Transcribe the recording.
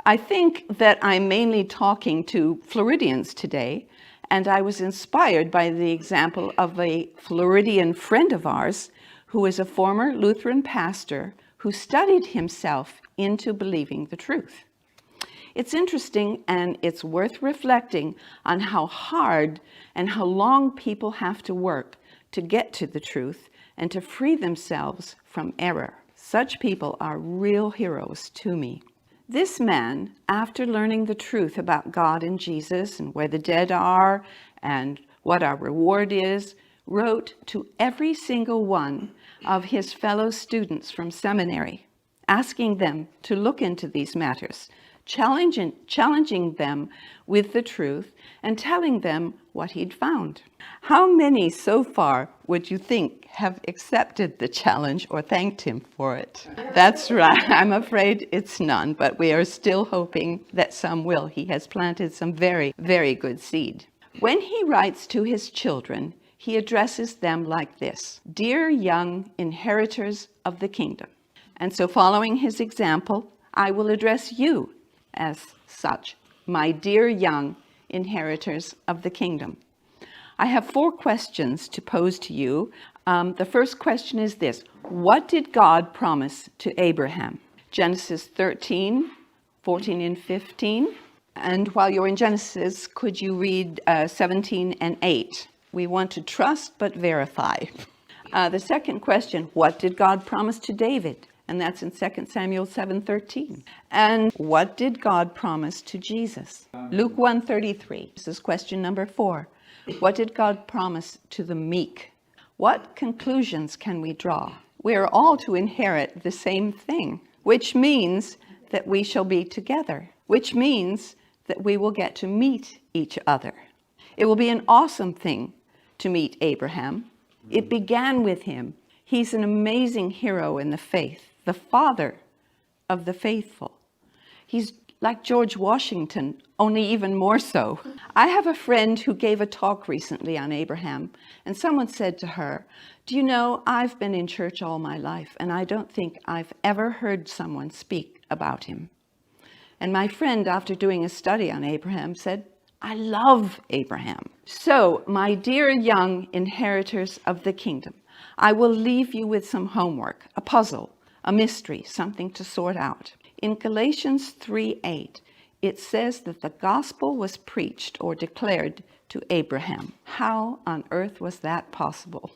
I think that I'm mainly talking to Floridians today, and I was inspired by the example of a Floridian friend of ours who is a former Lutheran pastor who studied himself into believing the truth. It's interesting and it's worth reflecting on how hard and how long people have to work to get to the truth and to free themselves from error. Such people are real heroes to me. This man, after learning the truth about God and Jesus and where the dead are and what our reward is, wrote to every single one of his fellow students from seminary, asking them to look into these matters, challenging them with the truth and telling them what he'd found. How many so far would you think have accepted the challenge or thanked him for it? That's right. I'm afraid it's none, but we are still hoping that some will. He has planted some very, very good seed. When he writes to his children, he addresses them like this: "Dear young inheritors of the kingdom." And so following his example, I will address you as such, my dear young inheritors of the kingdom. I have 4 questions to pose to you. The first question is this: what did God promise to Abraham? Genesis 13, 14 and 15. And while you're in Genesis, could you read 17 and 8? We want to trust but verify. The second question: what did God promise to David? And that's in 2 Samuel 7:13. And what did God promise to Jesus? Luke 1:33. This is question number 4. What did God promise to the meek? What conclusions can we draw? We are all to inherit the same thing, which means that we shall be together, which means that we will get to meet each other. It will be an awesome thing to meet Abraham. It began with him. He's an amazing hero in the faith, the father of the faithful. He's like George Washington, only even more so. I have a friend who gave a talk recently on Abraham, and someone said to her, "Do you know, I've been in church all my life, and I don't think I've ever heard someone speak about him." And my friend, after doing a study on Abraham, said, "I love Abraham." So, my dear young inheritors of the kingdom, I will leave you with some homework, a puzzle, a mystery, something to sort out. In Galatians 3:8, it says that the gospel was preached or declared to Abraham. How on earth was that possible?